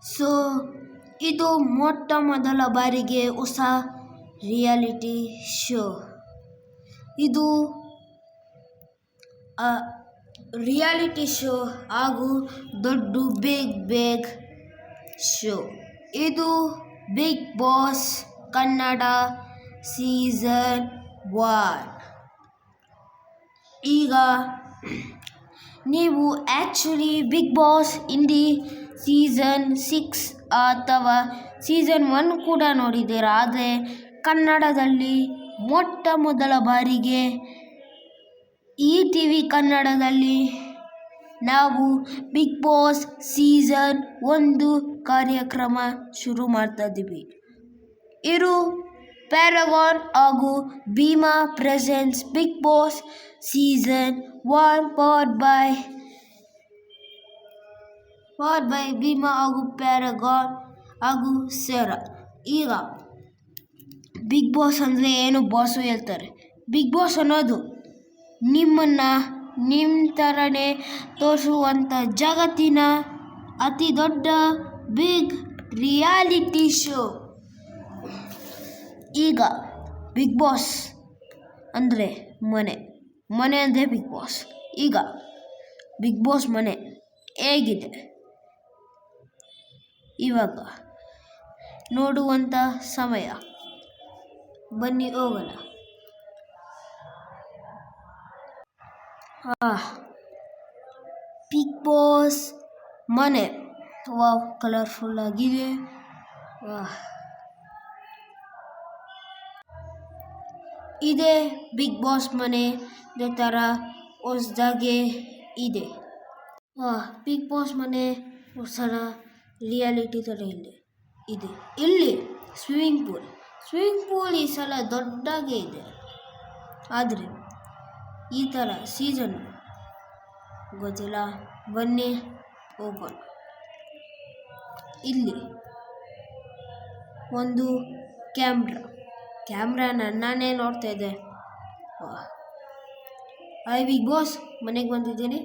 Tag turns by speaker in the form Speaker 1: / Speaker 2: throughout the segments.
Speaker 1: So ಇದು ಮೊಟ್ಟ ಮೊದಲ ಬಾರಿಗೆ ಹೊಸ ರಿಯಾಲಿಟಿ ಶೋ. ಇದು ರಿಯಾಲಿಟಿ ಶೋ ಹಾಗೂ ದೊಡ್ಡ ಬಿಗ್ ಶೋ. ಇದು ಬಿಗ್ ಬಾಸ್ ಕನ್ನಡ ಸೀಸನ್ 1. ಈಗ ನೀವು actually Bigg Boss Hindi season 6 ಅಥವಾ ಸೀಸನ್ 1 ಕೂಡ ನೋಡಿದ್ದೀರಾ. ಆದರೆ ಕನ್ನಡದಲ್ಲಿ ಮೊಟ್ಟ ಮೊದಲ ಬಾರಿಗೆ ETV ಕನ್ನಡದಲ್ಲಿ ನಾವು ಬಿಗ್ ಬಾಸ್ ಸೀಸನ್ 1 ಕಾರ್ಯಕ್ರಮ ಶುರು ಮಾಡ್ತಾ ಇದ್ದೀವಿ. ಇರು ಪ್ಯಾರಗಾನ್ ಹಾಗೂ Bhima presents Bigg Boss season 1 powered by Bhima ಹಾಗೂ ಪ್ಯಾರಗಾನ್ ಹಾಗೂ ಸೆರಾ. ಈಗ ಬಿಗ್ ಬಾಸ್ ಅಂದರೆ ಏನು ಬಾಸು ಹೇಳ್ತಾರೆ. ಬಿಗ್ ಬಾಸ್ ಅನ್ನೋದು ನಿಮ್ಮನ್ನು ನಿಮ್ಮ ಥರನೇ ತೋರಿಸುವಂಥ ಜಗತ್ತಿನ ಅತಿ ದೊಡ್ಡ ಬಿಗ್ ರಿಯಾಲಿಟಿ ಶೋ. ಈಗ ಬಿಗ್ ಬಾಸ್ ಅಂದರೆ ಮನೆ ಅಂದರೆ ಬಿಗ್ ಬಾಸ್. ಈಗ ಬಿಗ್ ಬಾಸ್ ಮನೆ ಹೇಗಿದೆ ಇವಾಗ ನೋಡುವಂಥ ಸಮಯ. ಬನ್ನಿ ಹೋಗೋಣ. ಬಿಗ್ ಬಾಸ್ ಮನೆ ವಾವ್, ಕಲರ್ಫುಲ್ ಆಗಿದೆ. ಇದೇ ಬಿಗ್ ಬಾಸ್ ಮನೆ ಇದೇ ಥರ ಹೊಸದಾಗೆ ಇದೆ. ಬಿಗ್ ಬಾಸ್ ಮನೆ ಹೊಸ ರಿಯಾಲಿಟಿ ಥರ ಇದೆ. ಇಲ್ಲಿ ಸ್ವಿಮ್ಮಿಂಗ್ ಪೂಲ್ ಈ ಸಲ ದೊಡ್ಡಾಗೆ ಇದೆ. ಆದರೆ ಈ ಥರ ಸೀಸನ್ ಗೊತ್ತಿಲ್ಲ. ಬನ್ನಿ ಹೋಗೋಣ. ಇಲ್ಲಿ ಒಂದು ಕ್ಯಾಮ್ರಾ ನನ್ನೇ ನೋಡ್ತಾ ಇದೆ. ಬಿಗ್ ಬಾಸ್ ಮನೆಗೆ ಬಂದಿದ್ದೀನಿ.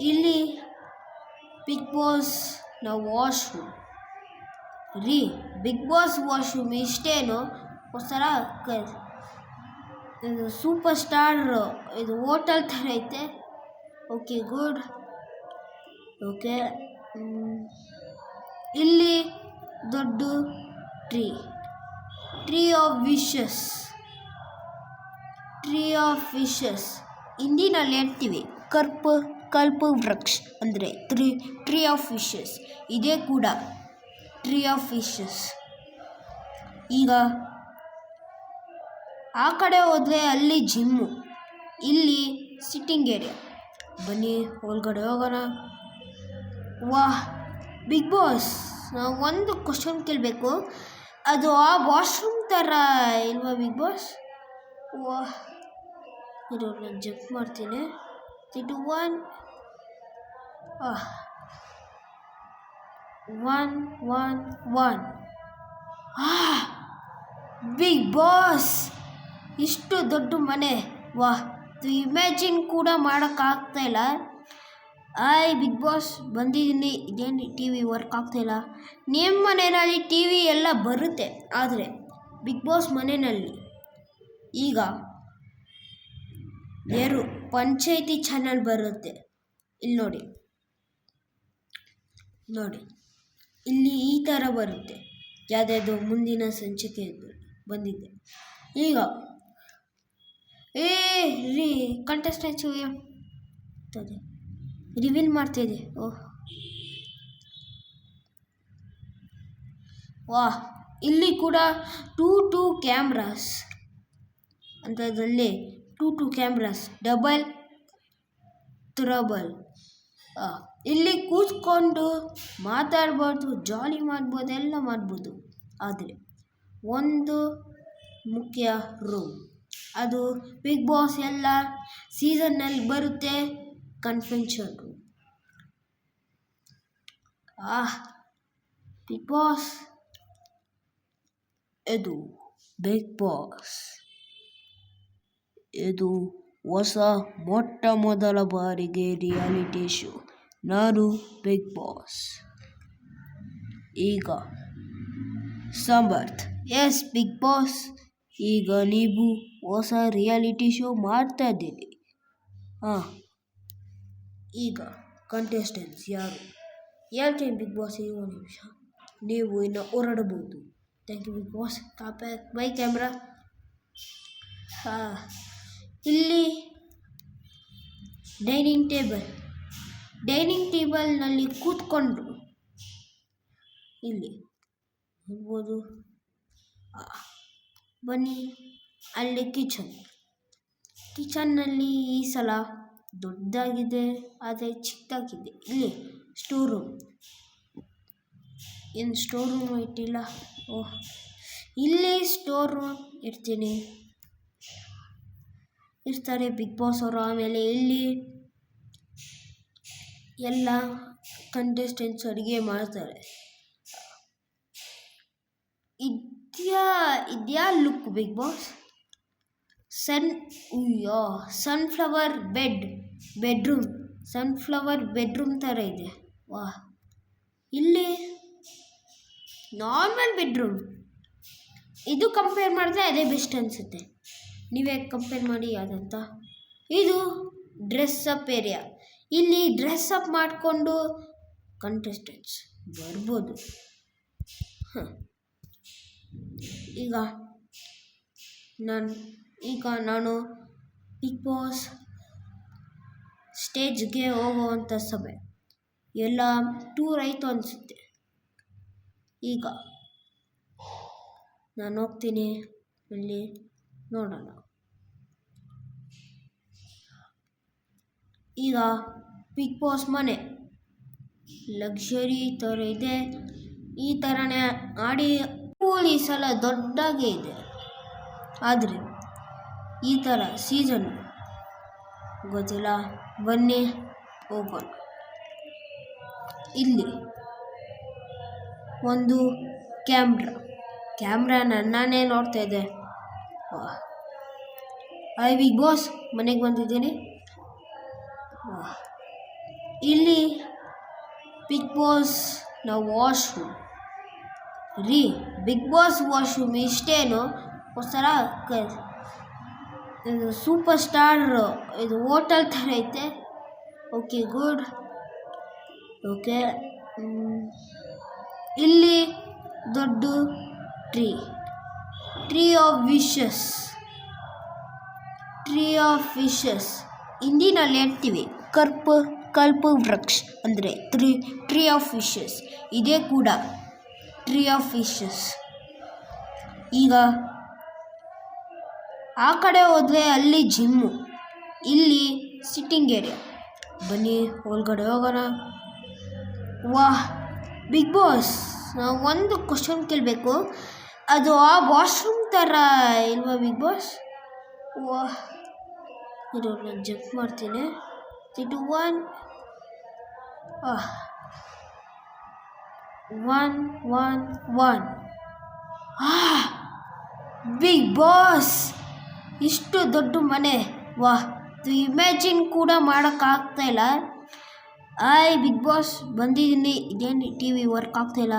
Speaker 1: ಇಲ್ಲಿ Bigg Boss washroom Bigg Boss washroom ಇಷ್ಟೇನು ಒಂಥರ ಇದು ಸೂಪರ್ ಸ್ಟಾರ್ ಇದು ಹೋಟೆಲ್ ಥರ ಐತೆ. Okay, good. ಓಕೆ, ಇಲ್ಲಿ ದೊಡ್ಡ ಟ್ರೀ ಆಫ್ ವಿಶಸ್ ಹಿಂದಿನಲ್ಲಿ ಹೇಳ್ತೀವಿ. ಕಲ್ಪ ವೃಕ್ಷ ಅಂದರೆ ಟ್ರೀ ಆಫ್ ವಿಶಸ್. ಇದೇ ಕೂಡ ಟ್ರೀ ಆಫ್ ವಿಶಸ್. ಈಗ ಆ ಕಡೆ ಹೋದರೆ ಅಲ್ಲಿ ಜಿಮ್ಮು, ಇಲ್ಲಿ ಸಿಟ್ಟಿಂಗ್ ಏರಿಯಾ. ಬನ್ನಿ ಒಳಗಡೆ ಹೋಗೋಣ. ಬಿಗ್ ಬಾಸ್, ನಾವು ಒಂದು ಕ್ವಶನ್ ಕೇಳಬೇಕು. ಅದು ಆ ವಾಶ್ರೂಮ್ ಥರ ಇಲ್ವಾ ಬಿಗ್ ಬಾಸ್? ಇದು ನಾನು ಜಂಪ್ ಮಾಡ್ತೀನಿ. 3, 2, 1. 1. ಬಿಗ್ ಬಾಸ್ ಇಷ್ಟು ದೊಡ್ಡ ಮನೆ. ಇಮ್ಯಾಜಿನ್ ಕೂಡ ಮಾಡೋಕ್ಕಾಗ್ತಾಯಿಲ್ಲ. ಬಿಗ್ ಬಾಸ್ ಬಂದಿದ್ದೀನಿ. ಇದೇನು TV ವರ್ಕ್ ಆಗ್ತಾಯಿಲ್ಲ. ನಿಮ್ಮ ಮನೆಯಲ್ಲಿ TV ಎಲ್ಲ ಬರುತ್ತೆ, ಆದರೆ ಬಿಗ್ ಬಾಸ್ ಮನೆಯಲ್ಲಿ ಈಗ ಪಂಚಾಯಿತಿ ಚಾನಲ್ ಬರುತ್ತೆ. ಇಲ್ಲಿ ನೋಡಿ ಇಲ್ಲಿ ಈ ಥರ ಬರುತ್ತೆ. ಯಾವುದ್ಯಾವುದು ಮುಂದಿನ ಸಂಚಿಕೆ ಬಂದಿದೆ. ಈಗ ಕಂಟೆಸ್ಟೆಂಟ್ಸ್ ರಿವೀಲ್ ಮಾಡ್ತಾಯಿದೆ. ಇಲ್ಲಿ ಕೂಡ 2 ಕ್ಯಾಮ್ರಾಸ್ ಅಂಥದ್ರಲ್ಲಿ 2 ಕ್ಯಾಮ್ರಾಸ್ ಡಬಲ್ ಟ್ರಬಲ್. ಇಲ್ಲಿ ಕೂತ್ಕೊಂಡು ಮಾತಾಡ್ಬೋದು, ಜಾಲಿ ಮಾಡ್ಬೋದು, ಎಲ್ಲ ಮಾಡ್ಬೋದು. ಆದರೆ ಒಂದು ಮುಖ್ಯ ರೂಮ್, ಅದು ಬಿಗ್ ಬಾಸ್ ಎಲ್ಲ ಸೀಸನ್ನಲ್ಲಿ ಬರುತ್ತೆ. ಕನ್ಫೆನ್ಷನ್ ರೂಮ್. ಬಿಗ್ ಬಾಸ್ ಇದು ಬಿಗ್ ಬಾಸ್ ಇದು ಹೊಸ ಮೊಟ್ಟ ಮೊದಲ ಬಾರಿಗೆ ರಿಯಾಲಿಟಿ ಶೋ. ನಾನು ಬಿಗ್ ಬಾಸ್. ಈಗ ಸಮರ್ಥ್, ಎಸ್ ಬಿಗ್ ಬಾಸ್, ಈಗ ನೀವು ಹೊಸ ರಿಯಾಲಿಟಿ ಶೋ ಮಾಡ್ತಾ ಇದ್ದೀರಿ. ಈಗ ಕಂಟೆಸ್ಟೆಂಟ್ಸ್ ಯಾರು ಹೇಳ್ತೀನಿ ಬಿಗ್ ಬಾಸ್. ಈಗ ಒಂದು ನಿಮಿಷ, ನೀವು ಇನ್ನು ಹೊರಡಬಹುದು. Thank you Bigg Boss. Back bye camera. ಇಲ್ಲಿ ಡೈನಿಂಗ್ ಟೇಬಲ್ನಲ್ಲಿ ಕೂತ್ಕೊಂಡು ಇಲ್ಲಿ ನೋಡ್ಬೋದು. ಬನ್ನಿ, ಅಲ್ಲಿ ಕಿಚನ್ನಲ್ಲಿ ಈ ಸಲ ದೊಡ್ಡದಾಗಿದೆ ಆದರೆ ಚಿಕ್ಕದಾಗಿದೆ. ಇಲ್ಲಿ ಸ್ಟೋರ್ ರೂಮ್, ಏನು ಸ್ಟೋರ್ ರೂಮ್ ಇಟ್ಟಿಲ್ಲ. ಇಲ್ಲಿ ಸ್ಟೋರ್ ರೂಮ್ ಇರ್ತಾರೆ ಬಿಗ್ ಬಾಸ್ ಅವರು. ಆಮೇಲೆ ಇಲ್ಲಿ ಎಲ್ಲ ಕಂಟೆಸ್ಟೆಂಟ್ಸ್ ಅಡುಗೆ ಮಾಡ್ತಾರೆ. ಇದ್ಯಾ look Bigg Boss. Sunflower bedroom ಥರ ಇದೆ. ಇಲ್ಲಿ ನಾರ್ಮಲ್ ಬೆಡ್ರೂಮ್. ಇದು ಕಂಪೇರ್ ಮಾಡಿದ್ರೆ ಅದೇ ಬೆಸ್ಟ್ ಅನಿಸುತ್ತೆ. ನೀವೇ ಕಂಪೇರ್ ಮಾಡಿ ಯಾವ್ದಂತ. ಇದು ಡ್ರೆಸ್ ಅಪ್ ಏರಿಯಾ. ಇಲ್ಲಿ ಡ್ರೆಸ್ ಅಪ್ ಮಾಡಿಕೊಂಡು ಕಂಟೆಸ್ಟೆಂಟ್ಸ್ ಬರ್ಬೋದು. ಈಗ ನಾನು ಬಿಗ್ ಬಾಸ್ ಸ್ಟೇಜ್ಗೆ ಹೋಗುವಂಥ ಸಮಯ. ಎಲ್ಲ ಟೂರ್ ಆಯಿತು ಅನಿಸುತ್ತೆ. ಈಗ ನಾನು ಹೋಗ್ತೀನಿ. ಅಲ್ಲಿ ನೋಡೋಣ. ಈಗ ಬಿಗ್ ಬಾಸ್ ಮನೆ ಲಕ್ಸುರಿ ಥರ ಇದೆ. ಈ ಥರನೇ ಆಡಿ ಈ ಸಲ ದೊಡ್ಡದಾಗೇ ಇದೆ. ಆದರೆ ಈ ಥರ ಸೀಸನ್ ಗೊತ್ತಿಲ್ಲ. ಬನ್ನಿ ಹೋಗೋಣ. ಇಲ್ಲಿ ಒಂದು ಕ್ಯಾಮ್ರಾ ನನ್ನೇ ನೋಡ್ತಾ ಇದೆ. ಬಿಗ್ ಬಾಸ್ ಮನೆಗೆ ಬಂದಿದ್ದೀನಿ. ಇಲ್ಲಿ Bigg Boss washroom Bigg Boss washroom ಇಷ್ಟೇನು ಒಂಥರ ಇದು ಸೂಪರ್ ಸ್ಟಾರ್ ಇದು ಹೋಟೆಲ್ ಥರ ಐತೆ. Okay good. ಓಕೆ, ಇಲ್ಲಿ ದೊಡ್ಡ ಟ್ರೀ ಆಫ್ ವಿಶಸ್ ಹಿಂದಿನಲ್ಲಿ ಹೇಳ್ತೀವಿ. ಕಲ್ಪ ವೃಕ್ಷ ಅಂದರೆ ಟ್ರೀ ಆಫ್ ವಿಶಸ್. ಇದೇ ಕೂಡ ಟ್ರೀ ಆಫ್ ವಿಶಸ್. ಈಗ ಆ ಕಡೆ ಹೋದರೆ ಅಲ್ಲಿ ಜಿಮ್ಮು, ಇಲ್ಲಿ ಸಿಟ್ಟಿಂಗ್ ಏರಿಯಾ. ಬನ್ನಿ ಒಳಗಡೆ ಹೋಗೋಣ. ಬಿಗ್ ಬಾಸ್, ನಾವು ಒಂದು ಕ್ವಶನ್ ಕೇಳಬೇಕು. ಅದು ಆ ವಾಶ್ರೂಮ್ ಥರ ಇಲ್ವಾ ಬಿಗ್ ಬಾಸ್? ಇದು ನಾನು ಜಂಪ್ ಮಾಡ್ತೀನಿ. 3, 2, 1 ಬಿಗ್ ಬಾಸ್, ಇಷ್ಟು ದೊಡ್ಡ ಮನೆ. ಇಮ್ಯಾಜಿನ್ ಕೂಡ ಮಾಡೋಕ್ಕಾಗ್ತಾಯಿಲ್ಲ. ಬಿಗ್ ಬಾಸ್ ಬಂದಿದ್ದೀನಿ. ಇದೇನು ಟಿ ವಿ ವರ್ಕ್ ಆಗ್ತಾಯಿಲ್ಲ.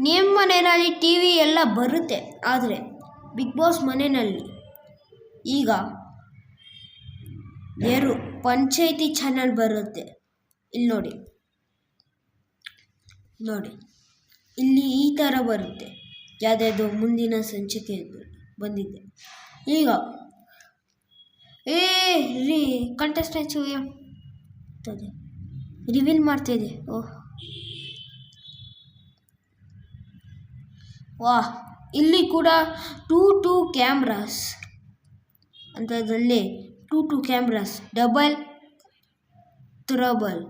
Speaker 1: ನಿಮ್ಮ ಮನೆಯಲ್ಲಿ ಟಿ ವಿ ಎಲ್ಲ ಬರುತ್ತೆ, ಆದರೆ ಬಿಗ್ ಬಾಸ್ ಮನೆಯಲ್ಲಿ ಈಗ ಪಂಚಾಯಿತಿ ಚಾನಲ್ ಬರುತ್ತೆ. ಇಲ್ಲಿ ನೋಡಿ ಇಲ್ಲಿ ಈ ಥರ ಬರುತ್ತೆ. ಯಾವುದಾದ್ರು ಮುಂದಿನ ಸಂಚಿಕೆ ಬಂದಿದೆ. ಈಗ ಕಂಟೆಸ್ಟೆಂಟ್ಸ್ ರಿವೀಲ್ ಮಾಡ್ತಾಯಿದೆ. ಇಲ್ಲಿ ಕೂಡ ಟೂ ಕ್ಯಾಮ್ರಾಸ್ ಅಂಥದ್ರಲ್ಲಿ ಟೂ ಕ್ಯಾಮ್ರಾಸ್, ಡಬಲ್ ಟ್ರಬಲ್.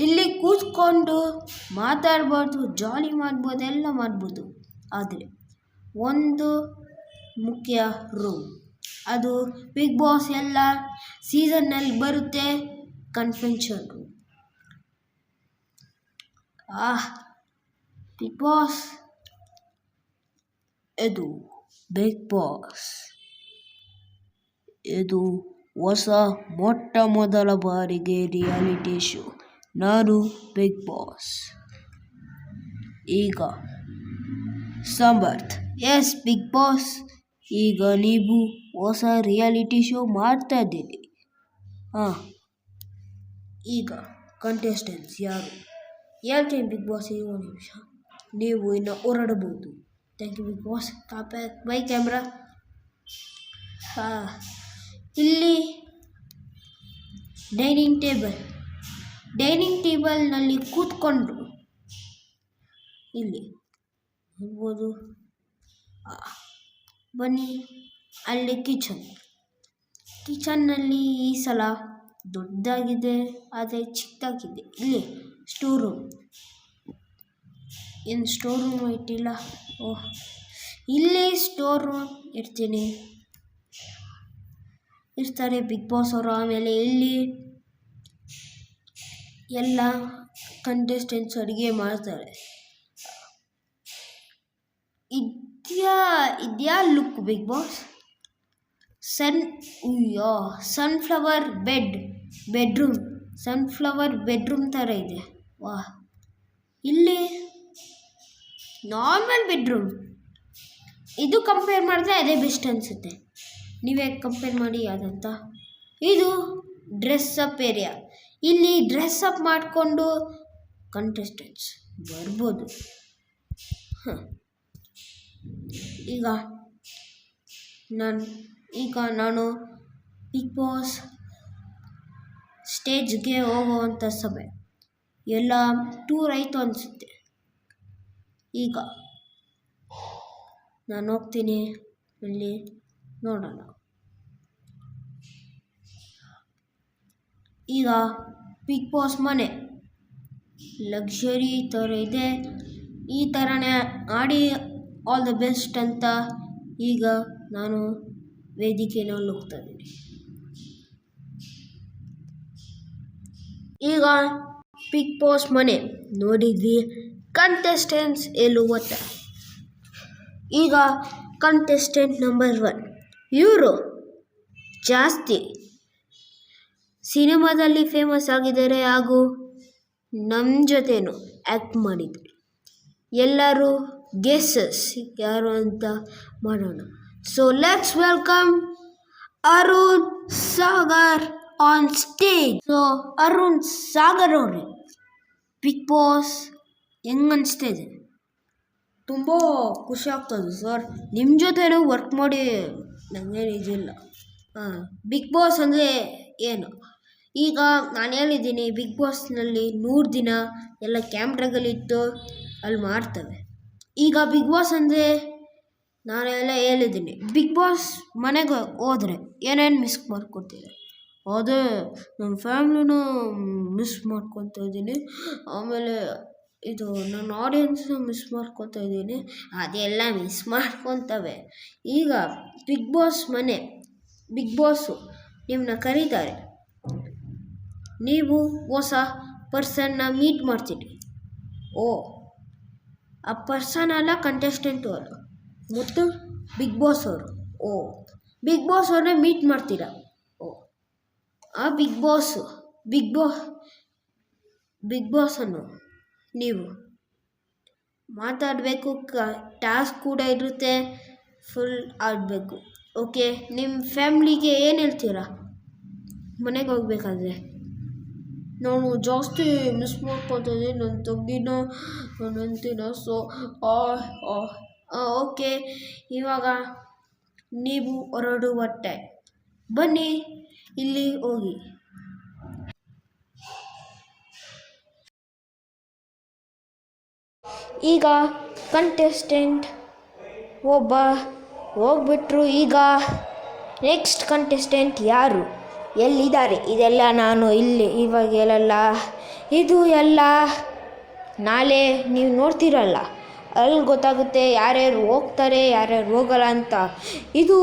Speaker 1: ಇಲ್ಲಿ ಕೂತ್ಕೊಂಡು ಮಾತಾಡ್ಬೋದು, ಜಾಲಿ ಮಾಡ್ಬೋದು, ಎಲ್ಲ ಮಾಡ್ಬೋದು. ಆದರೆ ಒಂದು ಮುಖ್ಯ ರೂಮ್, ಅದು ಬಿಗ್ ಬಾಸ್ ಎಲ್ಲ ಸೀಸನ್ನಲ್ಲಿ ಬರುತ್ತೆ, ಕನ್ವೆನ್ಷನ್ ರೂಮ್. ಬಿಗ್ ಬಾಸ್, ಇದು ಬಿಗ್ ಬಾಸ್, ಇದು ಮೊಟ್ಟ ಮೊದಲ ಬಾರಿಗೆ ರಿಯಾಲಿಟಿ ಶೋ. ನಾನು ಬಿಗ್ ಬಾಸ್. ಈಗ ಸಮರ್ಥ್, ಎಸ್ ಬಿಗ್ ಬಾಸ್, ಈಗ ನೀವು ಹೊಸ ರಿಯಾಲಿಟಿ ಶೋ ಮಾಡ್ತಾ ಇದ್ದೀರಿ. ಈಗ ಕಂಟೆಸ್ಟೆಂಟ್ಸ್ ಯಾರು ಹೇಳ್ತೀನಿ ಬಿಗ್ ಬಾಸ್, ಈಗ ಒಂದು ನಿಮಿಷ, ನೀವು ಇನ್ನು ಹೊರಡಬಹುದು. Thank you Bigg Boss. Bye camera. ಇಲ್ಲಿ ಡೈನಿಂಗ್ ಟೇಬಲ್ನಲ್ಲಿ ಕೂತ್ಕೊಂಡ್ರು. ಇಲ್ಲಿ ನೋಡ್ಬೋದು. ಬನ್ನಿ, ಅಲ್ಲಿ ಕಿಚನ್ನಲ್ಲಿ ಈ ಸಲ ದೊಡ್ಡದಾಗಿದೆ, ಆದರೆ ಚಿಕ್ಕದಾಗಿದೆ. ಇಲ್ಲಿ ಸ್ಟೋರ್ ರೂಮ್, ಏನು ಸ್ಟೋರ್ ರೂಮ್ ಇಟ್ಟಿಲ್ಲ. ಇಲ್ಲಿ ಸ್ಟೋರ್ ರೂಮ್ ಇರ್ತಾರೆ ಬಿಗ್ ಬಾಸ್ ಅವರು. ಆಮೇಲೆ ಇಲ್ಲಿ ಎಲ್ಲ ಕಂಟೆಸ್ಟೆಂಟ್ಸ್ ಅಡುಗೆ ಮಾಡ್ತಾರೆ. ಇದ್ಯಾ look Bigg Boss. Sunflower bedroom ಥರ ಇದೆ. ಇಲ್ಲಿ ನಾರ್ಮಲ್ ಬೆಡ್ರೂಮ್. ಇದು ಕಂಪೇರ್ ಮಾಡಿದ್ರೆ ಅದೇ ಬೆಸ್ಟ್ ಅನಿಸುತ್ತೆ. ನೀವೇ ಕಂಪೇರ್ ಮಾಡಿ ಯಾವ್ದಂತ. ಇದು ಡ್ರೆಸ್ ಅಪ್ ಏರಿಯಾ. ಇಲ್ಲಿ ಡ್ರೆಸ್ ಅಪ್ ಮಾಡಿಕೊಂಡು ಕಂಟೆಸ್ಟೆಂಟ್ಸ್ ಬರ್ಬೋದು. ಈಗ ನಾನು ಬಿಗ್ ಬಾಸ್ ಸ್ಟೇಜ್ಗೆ ಹೋಗುವಂಥ ಸಮಯ. ಎಲ್ಲ ಟೂರ್ ಆಯಿತು ಅನಿಸುತ್ತೆ. ಈಗ ನಾನು ಹೋಗ್ತೀನಿ, ಅಲ್ಲಿ ನೋಡೋಣ. ಈಗ ಬಿಗ್ ಬಾಸ್ ಮನೆ ಲಕ್ಸುರಿ ಥರ ಇದೆ. ಈ ಥರನೇ ಆಡಿ ಆಲ್ ದ ಬೆಸ್ಟ್ ಅಂತ ಈಗ ನಾನು ವೇದಿಕೆಯಲ್ಲಿ ಹೋಗ್ತಾ ಇದ್ದೀನಿ. ಈಗ ಬಿಗ್ ಬಾಸ್ ಮನೆ ನೋಡಿದ್ವಿ. ಕಂಟೆಸ್ಟೆಂಟ್ಸ್ ಎಲ್ಲೂ ಓದ್ತಾರೆ. ಈಗ ಕಂಟೆಸ್ಟೆಂಟ್ ನಂಬರ್ 1, ಇವರು ಜಾಸ್ತಿ ಸಿನಿಮಾದಲ್ಲಿ ಫೇಮಸ್ ಆಗಿದ್ದಾರೆ ಹಾಗೂ ನಮ್ಮ ಜೊತೆನೂ ಆ್ಯಕ್ಟ್ ಮಾಡಿದ್ರು. ಎಲ್ಲರೂ ಗೆಸ್ಸಸ್ ಯಾರು ಅಂತ ಮಾಡೋಣ. So let's welcome Arun Sagar on stage. So Arun Sagar ಅವ್ರಿ, ಬಿಗ್ ಬಾಸ್ ಹೆಂಗೆ ಅನಿಸ್ತಾ ಇದೆ? ತುಂಬ ಖುಷಿ ಆಗ್ತದೆ ಸರ್, ನಿಮ್ಮ ಜೊತೆನೂ ವರ್ಕ್ ಮಾಡಿ ನನಗೇನು ಇದಿಲ್ಲ. ಬಿಗ್ ಬಾಸ್ ಅಂದರೆ ಏನು? ಈಗ ನಾನು ಹೇಳಿದ್ದೀನಿ, ಬಿಗ್ ಬಾಸ್ನಲ್ಲಿ 100 ದಿನ ಎಲ್ಲ ಕ್ಯಾಮ್ರಾಗಳಿತ್ತು ಅಲ್ಲಿ ಮಾಡ್ತವೆ. ಈಗ ಬಿಗ್ ಬಾಸ್ ಅಂದರೆ ನಾನೆಲ್ಲ ಹೇಳಿದ್ದೀನಿ, ಬಿಗ್ ಬಾಸ್ ಮನೆಗೆ ಹೋದರೆ ಏನೇನು ಮಿಸ್ ಮಾಡ್ಕೊತಿದ್ದೆ, ಅದೇ ನನ್ನ ಫ್ಯಾಮ್ಲಿನೂ ಮಿಸ್ ಮಾಡ್ಕೊತಾ ಇದ್ದೀನಿ. ಆಮೇಲೆ ಇದು ನನ್ನ ಆಡಿಯನ್ಸ್ನ ಮಿಸ್ ಮಾಡ್ಕೊತಾ ಇದ್ದೀನಿ. ಅದೆಲ್ಲ ಮಿಸ್ ಮಾಡ್ಕೊತವೆ. ಈಗ ಬಿಗ್ ಬಾಸ್ ಮನೆ, ಬಿಗ್ ಬಾಸು ನಿಮ್ಮನ್ನ ಕರೀತಾರೆ. ನೀವು ಹೊಸ ಪರ್ಸನ್ನ ಮೀಟ್ ಮಾಡ್ತೀರಿ. ಆ ಪರ್ಸನ್ ಅಲ್ಲ, ಕಂಟೆಸ್ಟೆಂಟು ಅಲ್ಲ, ಮತ್ತು ಬಿಗ್ ಬಾಸ್ ಅವರು. ಬಿಗ್ ಬಾಸ್ ಅವ್ರನ್ನೇ ಮೀಟ್ ಮಾಡ್ತೀರಾ. ಆ ಬಿಗ್ ಬಾಸನ್ನು ನೀವು ಮಾತಾಡಬೇಕು. ಟಾಸ್ಕ್ ಕೂಡ ಇರುತ್ತೆ, ಫುಲ್ ಆಡಬೇಕು. ಓಕೆ, ನಿಮ್ಮ ಫ್ಯಾಮ್ಲಿಗೆ ಏನು ಹೇಳ್ತೀರಾ ಮನೆಗೆ ಹೋಗ್ಬೇಕಾದ್ರೆ? ನಾನು ಜಾಸ್ತಿ ಮಿಸ್ ಮಾಡ್ಕೊತಾ ಇದ್ದೀನಿ ನನ್ನ ತಂಗಿನ, ನನ್ನ ಹೆಂಡ್ತಿನ. ಸೊ ಓಕೆ, ಇವಾಗ ನೀವು ಹೊರಡುವ ಟೈಮ್. ಬನ್ನಿ, ಇಲ್ಲಿ ಹೋಗಿ. ಈಗ ಕಂಟೆಸ್ಟೆಂಟ್ ಒಬ್ಬ ಹೋಗ್ಬಿಟ್ರು. ಈಗ ನೆಕ್ಸ್ಟ್ ಕಂಟೆಸ್ಟೆಂಟ್ ಯಾರು, ಎಲ್ಲಿದ್ದಾರೆ, ಇದೆಲ್ಲ ನಾನು ಇವಾಗ ಹೇಳಲ್ಲ. ಇದು ಎಲ್ಲ ನಾಳೆ ನೀವು ನೋಡ್ತಿರಲ್ಲ, ಅಲ್ಲಿ ಗೊತ್ತಾಗುತ್ತೆ ಯಾರ್ಯಾರು ಹೋಗ್ತಾರೆ ಯಾರ್ಯಾರು ಹೋಗಲ್ಲ ಅಂತ. ಇದು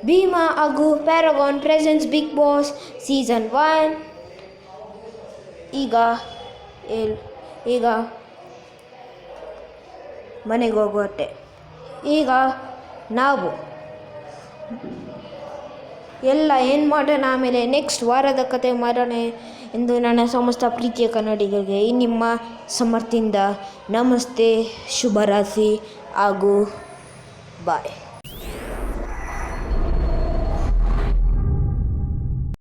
Speaker 1: ಭೀಮಾ ಹಾಗೂ ಪ್ಯಾರಾಗಾನ್ ಪ್ರೆಸೆನ್ಸ್ ಬಿಗ್ ಬಾಸ್ ಸೀಸನ್ 1. ಈಗ ಮನೆಗೆ ಹೋಗುವಟ್ಟೆ. ಈಗ ನಾವು ಎಲ್ಲ ಏನು ಮಾಡೋಣ, ಆಮೇಲೆ ನೆಕ್ಸ್ಟ್ ವಾರದ ಕತೆ ಮಾಡೋಣ. ಎಂದು ನನ್ನ ಸಮಸ್ತ ಪ್ರೀತಿಯ ಕನ್ನಡಿಗರಿಗೆ ಈ ನಿಮ್ಮ ಸಮರ್ಥಿಂದ ನಮಸ್ತೆ, ಶುಭರಾತ್ರಿ ಹಾಗೂ ಬಾಯ್.